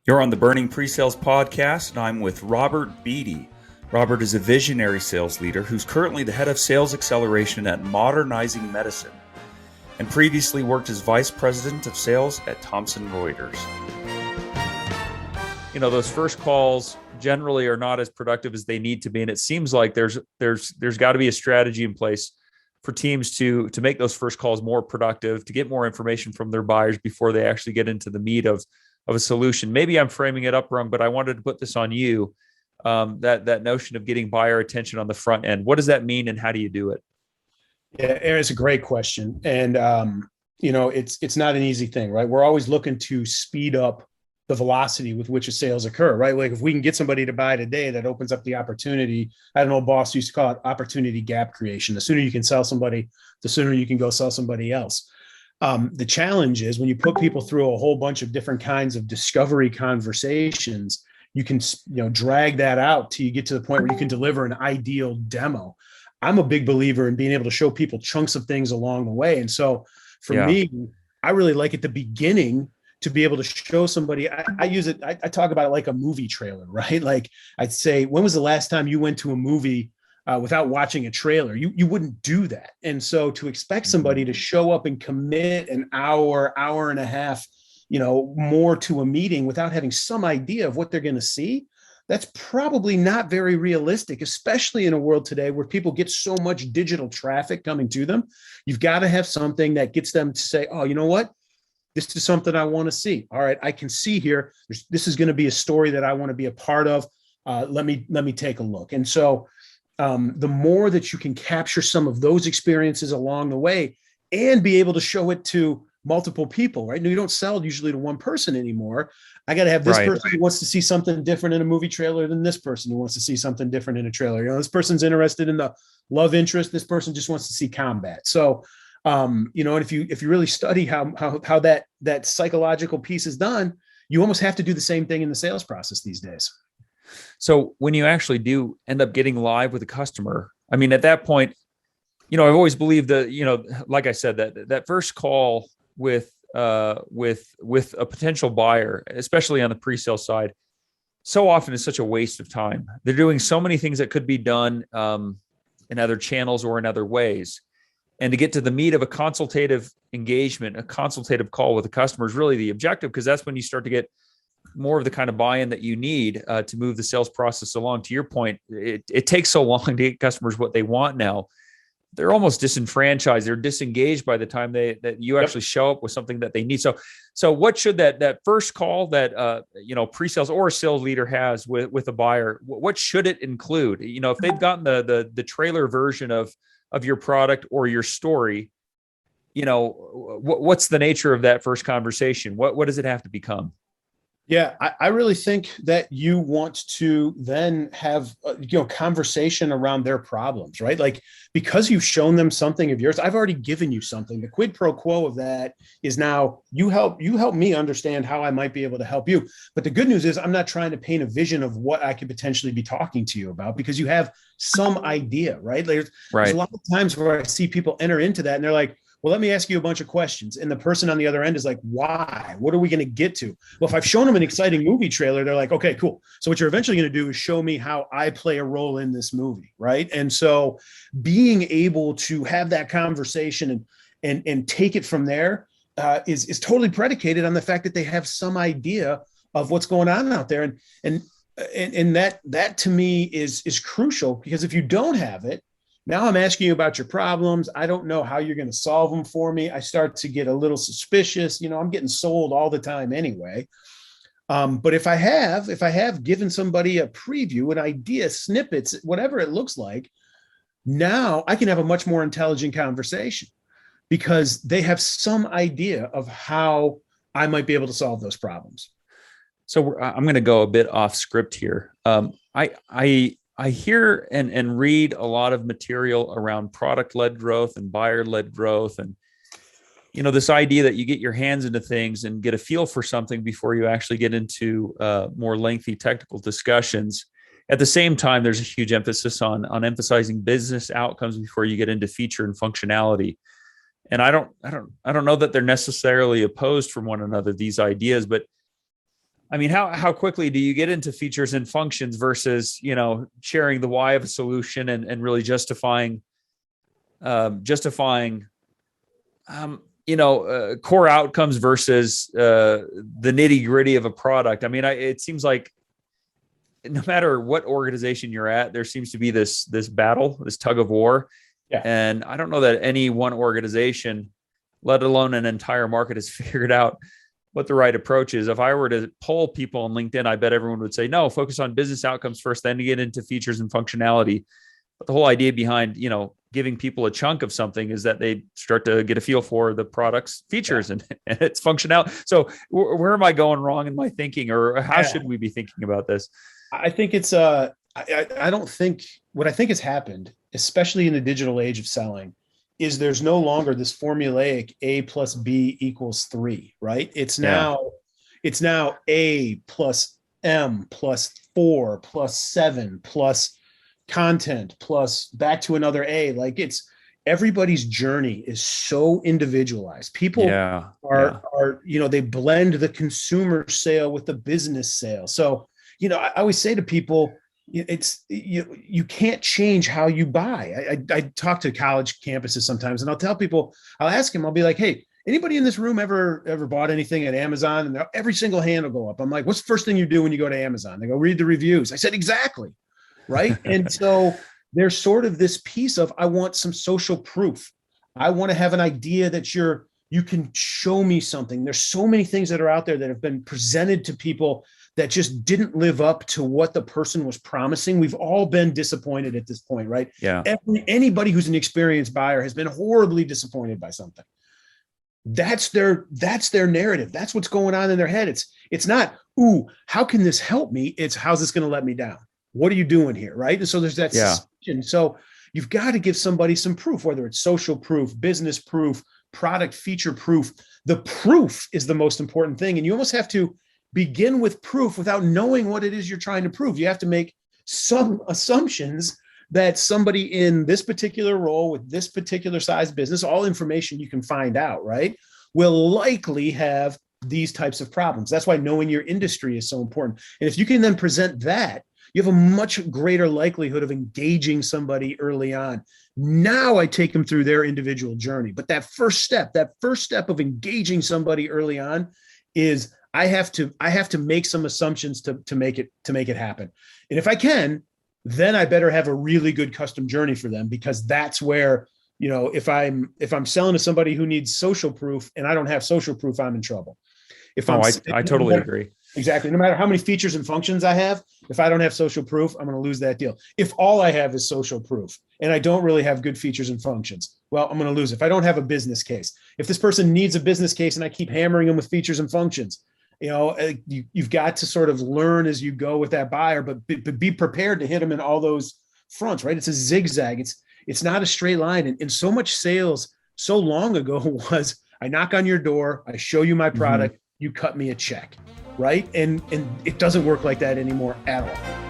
You're on the Burning Presales podcast, and I'm with Robert Beattie. Robert is a visionary sales leader who's currently the head of sales acceleration at Modernizing Medicine and previously worked as vice president of sales at Thomson Reuters. You know, those first calls generally are not as productive as they need to be, and it seems like there's got to be a strategy in place for teams to make those first calls more productive, to get more information from their buyers before they actually get into the meat of a solution. Maybe I'm framing it up wrong, but I wanted to put this on you, that notion of getting buyer attention on the front end. What does that mean, and how do you do it? Yeah, Aaron, it's a great question. And, it's not an easy thing, right? We're always looking to speed up the velocity with which a sales occur, right? Like if we can get somebody to buy today, that opens up the opportunity. I don't know, boss used to call it opportunity gap creation. The sooner you can sell somebody, the sooner you can go sell somebody else. The challenge is when you put people through a whole bunch of different kinds of discovery conversations, you can, drag that out till you get to the point where you can deliver an ideal demo. I'm a big believer in being able to show people chunks of things along the way. And so for me, I really like at the beginning to be able to show somebody, I use it, I talk about it like a movie trailer, right? Like I'd say, when was the last time you went to a movie without watching a trailer? You wouldn't do that. And so to expect somebody to show up and commit an hour and a half, more to a meeting without having some idea of what they're going to see, that's probably not very realistic, especially in a world today where people get so much digital traffic coming to them. You've got to have something that gets them to say, oh, you know what? This is something I want to see. All right, I can see here. This is going to be a story that I want to be a part of. Let me take a look. And so the more that you can capture some of those experiences along the way and be able to show it to multiple people, right? No, you don't sell usually to one person anymore. I got to have this person who wants to see something different in a movie trailer than this person who wants to see something different in a trailer. This person's interested in the love interest. This person just wants to see combat. So, and if you really study how that psychological piece is done, you almost have to do the same thing in the sales process these days. So when you actually do end up getting live with a customer, I mean, at that point, I've always believed that, like I said, that first call with a potential buyer, especially on the pre-sale side, so often is such a waste of time. They're doing so many things that could be done in other channels or in other ways. And to get to the meat of a consultative engagement, a consultative call with a customer is really the objective, because that's when you start to get more of the kind of buy-in that you need to move the sales process along. To your point, it takes so long to get customers what they want now. They're almost disenfranchised. They're disengaged by the time that you actually show up with something that they need. So what should that first call that pre-sales or a sales leader has with a buyer, what should it include? If they've gotten the trailer version of your product or your story, what's the nature of that first conversation? What does it have to become? Yeah, I really think that you want to then have conversation around their problems, right? Like, because you've shown them something of yours, I've already given you something. The quid pro quo of that is now you help me understand how I might be able to help you. But the good news is I'm not trying to paint a vision of what I could potentially be talking to you about, because you have some idea, right? There's a lot of times where I see people enter into that and they're like, well, let me ask you a bunch of questions. And the person on the other end is like, why? What are we going to get to? Well, if I've shown them an exciting movie trailer, they're like, okay, cool. So what you're eventually going to do is show me how I play a role in this movie, right? And so being able to have that conversation and take it from there is totally predicated on the fact that they have some idea of what's going on out there. And that to me is crucial, because if you don't have it, now I'm asking you about your problems. I don't know how you're going to solve them for me. I start to get a little suspicious. I'm getting sold all the time anyway. But if I have given somebody a preview, an idea, snippets, whatever it looks like, now I can have a much more intelligent conversation, because they have some idea of how I might be able to solve those problems. So I'm going to go a bit off script here. I hear and read a lot of material around product-led growth and buyer-led growth. And, this idea that you get your hands into things and get a feel for something before you actually get into more lengthy technical discussions. At the same time, there's a huge emphasis on emphasizing business outcomes before you get into feature and functionality. And I don't know that they're necessarily opposed from one another, these ideas, but I mean, how quickly do you get into features and functions versus, sharing the why of a solution and really justifying core outcomes versus the nitty gritty of a product. I mean, it seems like no matter what organization you're at, there seems to be this battle, this tug of war. Yeah. And I don't know that any one organization, let alone an entire market, has figured out what the right approach is. If I were to poll people on LinkedIn, I bet everyone would say, no, focus on business outcomes first, then to get into features and functionality. But the whole idea behind, giving people a chunk of something is that they start to get a feel for the product's features and its functionality. So where am I going wrong in my thinking, or how should we be thinking about this? I think it's I don't think what I think has happened, especially in the digital age of selling, is there's no longer this formulaic A plus B equals 3, right? It's now A plus M plus 4 plus 7 plus content plus back to another A. Like, it's everybody's journey is so individualized. People are they blend the consumer sale with the business sale. So, I always say to people, you can't change how you buy. I talk to college campuses sometimes, and I'll tell people, I'll ask them, I'll be like, hey, anybody in this room ever bought anything at Amazon? And every single hand will go up. I'm like, what's the first thing you do when you go to Amazon? They go, read the reviews. I said, exactly. Right. And so there's sort of this piece of, I want some social proof. I want to have an idea that you can show me something. There's so many things that are out there that have been presented to people that just didn't live up to what the person was promising. We've all been disappointed at this point, right? Yeah. Anybody who's an experienced buyer has been horribly disappointed by something. That's their narrative. That's what's going on in their head. It's not, ooh, how can this help me? It's, how's this going to let me down? What are you doing here? Right. And so there's that suspicion. So you've got to give somebody some proof, whether it's social proof, business proof, product feature proof. The proof is the most important thing. And you almost have to begin with proof without knowing what it is you're trying to prove. You have to make some assumptions that somebody in this particular role with this particular size business, all information you can find out, right, will likely have these types of problems. That's why knowing your industry is so important. And if you can then present that, you have a much greater likelihood of engaging somebody early on. Now I take them through their individual journey. But that first step of engaging somebody early on is, I have to make some assumptions to make it happen. And if I can, then I better have a really good custom journey for them, because that's where, if I'm selling to somebody who needs social proof and I don't have social proof, I'm in trouble. I totally agree. Exactly. No matter how many features and functions I have, if I don't have social proof, I'm going to lose that deal. If all I have is social proof and I don't really have good features and functions, well, I'm going to lose. If I don't have a business case, if this person needs a business case and I keep hammering them with features and functions, you've got to sort of learn as you go with that buyer, but be prepared to hit them in all those fronts, right? It's a zigzag. It's not a straight line. And so much sales so long ago was, I knock on your door, I show you my product, you cut me a check, right? And it doesn't work like that anymore at all.